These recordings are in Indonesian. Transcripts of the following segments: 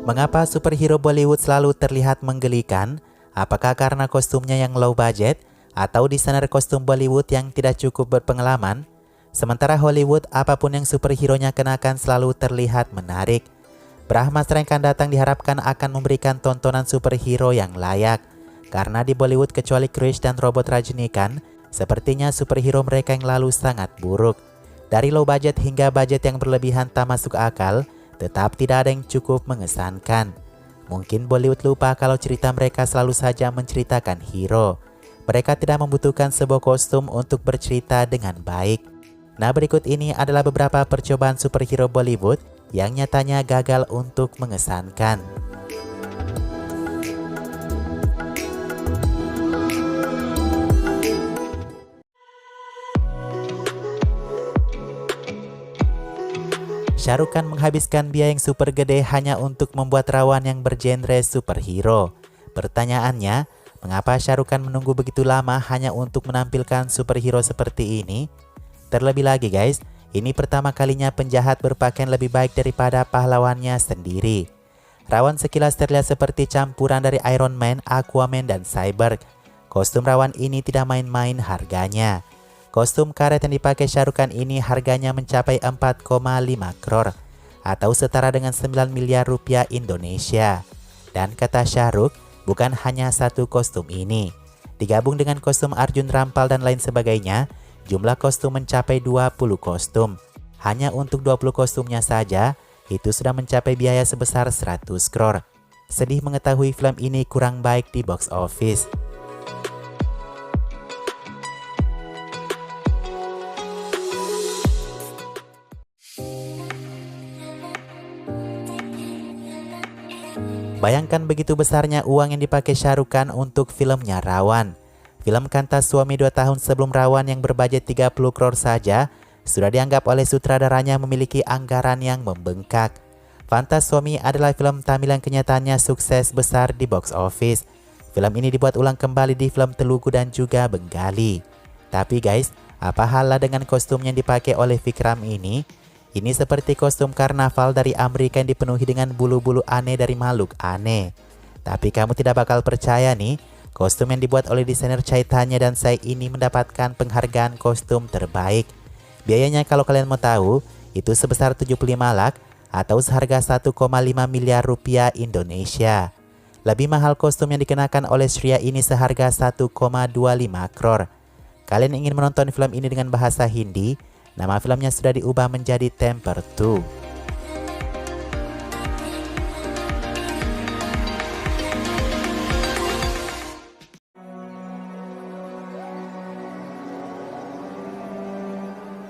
Mengapa superhero Bollywood selalu terlihat menggelikan? Apakah karena kostumnya yang low budget atau desainer kostum Bollywood yang tidak cukup berpengalaman? Sementara Hollywood, apapun yang superhero-nya kenakan selalu terlihat menarik. Brahmastra yang akan datang diharapkan akan memberikan tontonan superhero yang layak. Karena di Bollywood kecuali Krish dan robot Rajinikan, sepertinya superhero mereka yang lalu sangat buruk. Dari low budget hingga budget yang berlebihan tak masuk akal, tetap tidak ada yang cukup mengesankan. Mungkin Bollywood lupa kalau cerita mereka selalu saja menceritakan hero. Mereka tidak membutuhkan sebuah kostum untuk bercerita dengan baik. Nah, berikut ini adalah beberapa percobaan superhero Bollywood yang nyatanya gagal untuk mengesankan. Shah Rukh Khan menghabiskan biaya yang super gede hanya untuk membuat rawan yang bergenre superhero. Pertanyaannya, mengapa Shah Rukh Khan menunggu begitu lama hanya untuk menampilkan superhero seperti ini? Terlebih lagi guys, ini pertama kalinya penjahat berpakaian lebih baik daripada pahlawannya sendiri. Rawan sekilas terlihat seperti campuran dari Iron Man, Aquaman, dan Cyborg. Kostum rawan ini tidak main-main harganya. Kostum karet yang dipakai Shah Rukh Khan ini harganya mencapai 4,5 crore atau setara dengan 9 miliar rupiah Indonesia. Dan kata Shah Rukh, bukan hanya satu kostum ini. Digabung dengan kostum Arjun Rampal dan lain sebagainya, jumlah kostum mencapai 20 kostum. Hanya untuk 20 kostumnya saja, itu sudah mencapai biaya sebesar 100 crore. Sedih mengetahui film ini kurang baik di box office. Bayangkan begitu besarnya uang yang dipakai Shah Rukh Khan untuk filmnya Rawan. Film Kantas Suami 2 tahun sebelum Rawan yang berbudget 30 crore saja sudah dianggap oleh sutradaranya memiliki anggaran yang membengkak. Kantas Suami adalah film Tamil yang kenyataannya sukses besar di box office. Film ini dibuat ulang kembali di film Telugu dan juga Bengali. Tapi guys, apa halnya dengan kostum yang dipakai oleh Vikram ini? Ini seperti kostum karnaval dari Amerika yang dipenuhi dengan bulu-bulu aneh dari makhluk aneh. Tapi kamu tidak bakal percaya nih, kostum yang dibuat oleh desainer Chaitanya dan Sai ini mendapatkan penghargaan kostum terbaik. Biayanya kalau kalian mau tahu, itu sebesar 75 lakh atau seharga 1,5 miliar rupiah Indonesia. Lebih mahal kostum yang dikenakan oleh Shreya ini seharga 1,25 crore. Kalian ingin menonton film ini dengan bahasa Hindi? Nama filmnya sudah diubah menjadi Temper 2.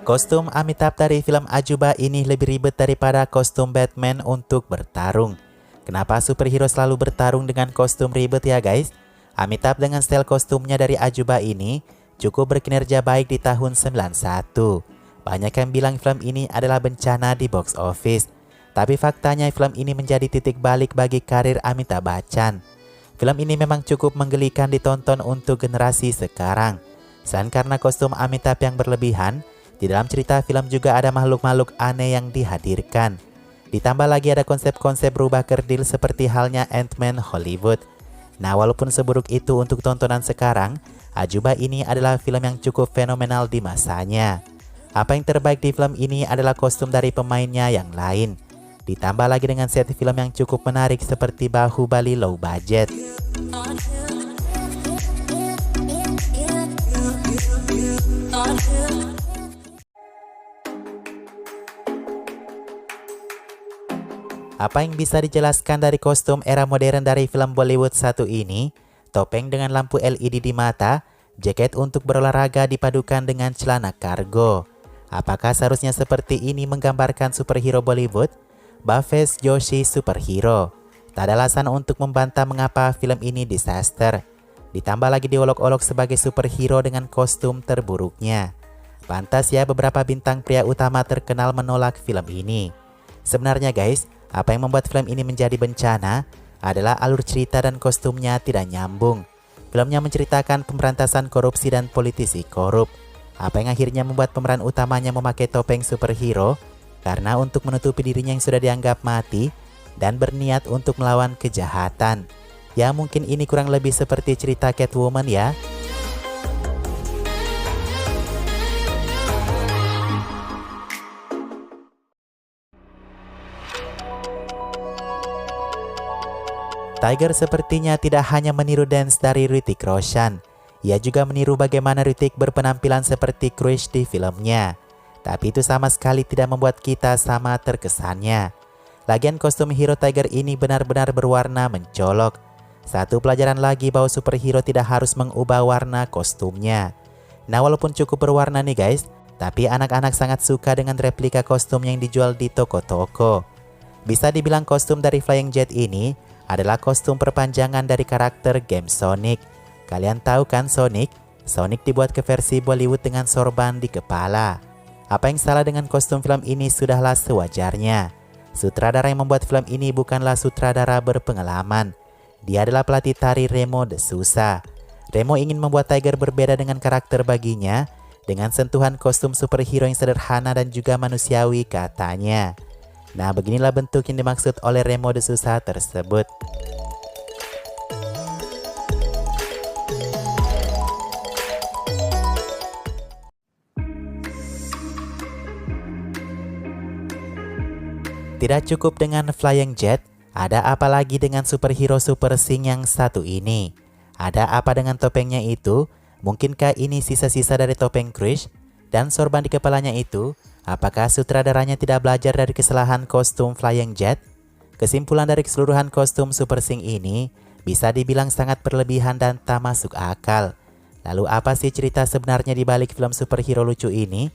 Kostum Amitabh dari film Ajuba ini lebih ribet daripada kostum Batman untuk bertarung. Kenapa superhero selalu bertarung dengan kostum ribet ya guys? Amitabh dengan style kostumnya dari Ajuba ini cukup berkinerja baik di tahun 91. Banyak yang bilang film ini adalah bencana di box office. Tapi faktanya film ini menjadi titik balik bagi karir Amitabh Bachchan. Film ini memang cukup menggelikan ditonton untuk generasi sekarang. Selain karena kostum Amitabh yang berlebihan, di dalam cerita film juga ada makhluk-makhluk aneh yang dihadirkan. Ditambah lagi ada konsep-konsep rubah kerdil seperti halnya Ant-Man Hollywood. Nah, walaupun seburuk itu untuk tontonan sekarang, Ajuba ini adalah film yang cukup fenomenal di masanya. Apa yang terbaik di film ini adalah kostum dari pemainnya yang lain. Ditambah lagi dengan set film yang cukup menarik seperti Bahubali low budget. Apa yang bisa dijelaskan dari kostum era modern dari film Bollywood satu ini? Topeng dengan lampu LED di mata, jaket untuk berolahraga dipadukan dengan celana kargo. Apakah seharusnya seperti ini menggambarkan superhero Bollywood? Bhavesh Joshi superhero. Tak ada alasan untuk membantah mengapa film ini disaster. Ditambah lagi diolok-olok sebagai superhero dengan kostum terburuknya. Pantas ya beberapa bintang pria utama terkenal menolak film ini. Sebenarnya guys, apa yang membuat film ini menjadi bencana adalah alur cerita dan kostumnya tidak nyambung. Filmnya menceritakan pemberantasan korupsi dan politisi korup. Apa yang akhirnya membuat pemeran utamanya memakai topeng superhero? Karena untuk menutupi dirinya yang sudah dianggap mati, dan berniat untuk melawan kejahatan. Ya mungkin ini kurang lebih seperti cerita Catwoman ya. Tiger sepertinya tidak hanya meniru dance dari Hrithik Roshan, ia juga meniru bagaimana Hrithik berpenampilan seperti Krish di filmnya. Tapi itu sama sekali tidak membuat kita sama terkesannya. Lagian kostum hero Tiger ini benar-benar berwarna mencolok. Satu pelajaran lagi bahwa superhero tidak harus mengubah warna kostumnya. Nah walaupun cukup berwarna nih guys, tapi anak-anak sangat suka dengan replika kostum yang dijual di toko-toko. Bisa dibilang kostum dari Flying Jet ini adalah kostum perpanjangan dari karakter game Sonic. Kalian tahu kan Sonic? Sonic dibuat ke versi Bollywood dengan sorban di kepala. Apa yang salah dengan kostum film ini sudahlah sewajarnya. Sutradara yang membuat film ini bukanlah sutradara berpengalaman. Dia adalah pelatih tari Remo de Souza. Remo ingin membuat Tiger berbeda dengan karakter baginya dengan sentuhan kostum superhero yang sederhana dan juga manusiawi katanya. Nah beginilah bentuk yang dimaksud oleh Remo de Souza tersebut. Tidak cukup dengan Flying Jet, ada apa lagi dengan superhero Super Sing yang satu ini? Ada apa dengan topengnya itu? Mungkinkah ini sisa-sisa dari topeng Krish? Dan sorban di kepalanya itu? Apakah sutradaranya tidak belajar dari kesalahan kostum Flying Jet? Kesimpulan dari keseluruhan kostum Super Sing ini bisa dibilang sangat berlebihan dan tak masuk akal. Lalu apa sih cerita sebenarnya di balik film superhero lucu ini?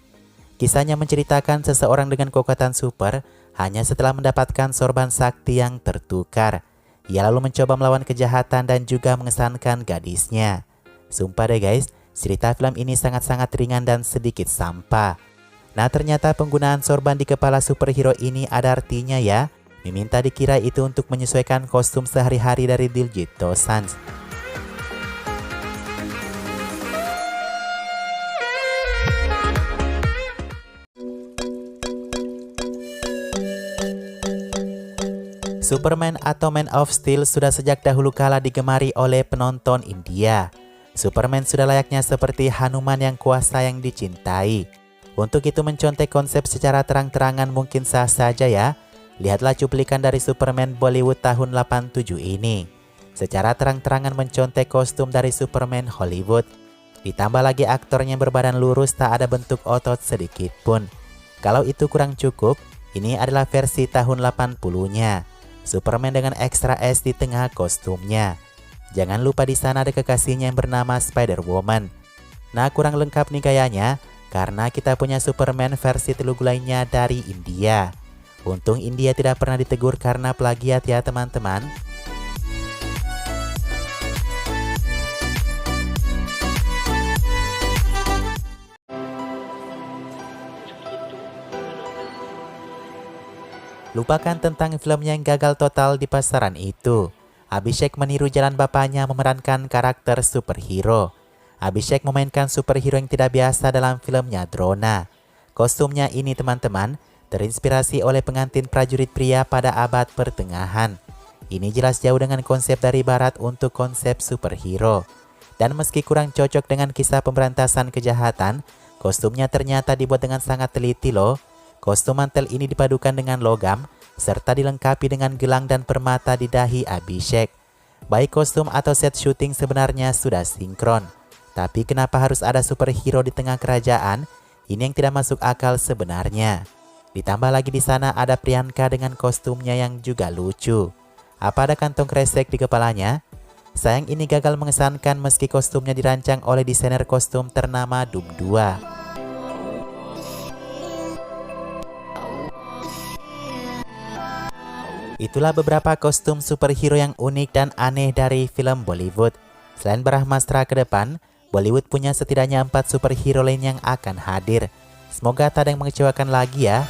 Kisahnya menceritakan seseorang dengan kekuatan super hanya setelah mendapatkan sorban sakti yang tertukar. Ia lalu mencoba melawan kejahatan dan juga mengesankan gadisnya. Sumpah deh guys, cerita film ini sangat-sangat ringan dan sedikit sampah. Nah ternyata penggunaan sorban di kepala superhero ini ada artinya ya. Meminta dikira itu untuk menyesuaikan kostum sehari-hari dari Diljit Dosanjh. Superman atau Man of Steel sudah sejak dahulu kala digemari oleh penonton India. Superman sudah layaknya seperti Hanuman yang kuasa yang dicintai. Untuk itu mencontek konsep secara terang-terangan mungkin sah saja ya. Lihatlah cuplikan dari Superman Bollywood tahun 87 ini. Secara terang-terangan mencontek kostum dari Superman Hollywood. Ditambah lagi aktornya berbadan lurus tak ada bentuk otot sedikit pun. Kalau itu kurang cukup, ini adalah versi tahun 80-nya. Superman dengan ekstra es di tengah kostumnya. Jangan lupa di sana ada kekasihnya yang bernama Spider-Woman. Nah kurang lengkap nih kayaknya. Karena kita punya Superman versi Telugu lainnya dari India. Untung India tidak pernah ditegur karena plagiat ya teman-teman. Lupakan tentang film yang gagal total di pasaran itu. Abhishek meniru jalan bapaknya memerankan karakter superhero. Abhishek memainkan superhero yang tidak biasa dalam filmnya Drona. Kostumnya ini teman-teman terinspirasi oleh pengantin prajurit pria pada abad pertengahan. Ini jelas jauh dengan konsep dari barat untuk konsep superhero. Dan meski kurang cocok dengan kisah pemberantasan kejahatan, kostumnya ternyata dibuat dengan sangat teliti loh. Kostum mantel ini dipadukan dengan logam, serta dilengkapi dengan gelang dan permata di dahi Abhishek. Baik kostum atau set syuting sebenarnya sudah sinkron. Tapi kenapa harus ada superhero di tengah kerajaan? Ini yang tidak masuk akal sebenarnya. Ditambah lagi di sana ada Priyanka dengan kostumnya yang juga lucu. Apa ada kantong kresek di kepalanya? Sayang ini gagal mengesankan meski kostumnya dirancang oleh desainer kostum ternama Doom 2. Itulah beberapa kostum superhero yang unik dan aneh dari film Bollywood. Selain Brahmastra ke depan, Bollywood punya setidaknya 4 superhero lain yang akan hadir. Semoga tak ada yang mengecewakan lagi ya.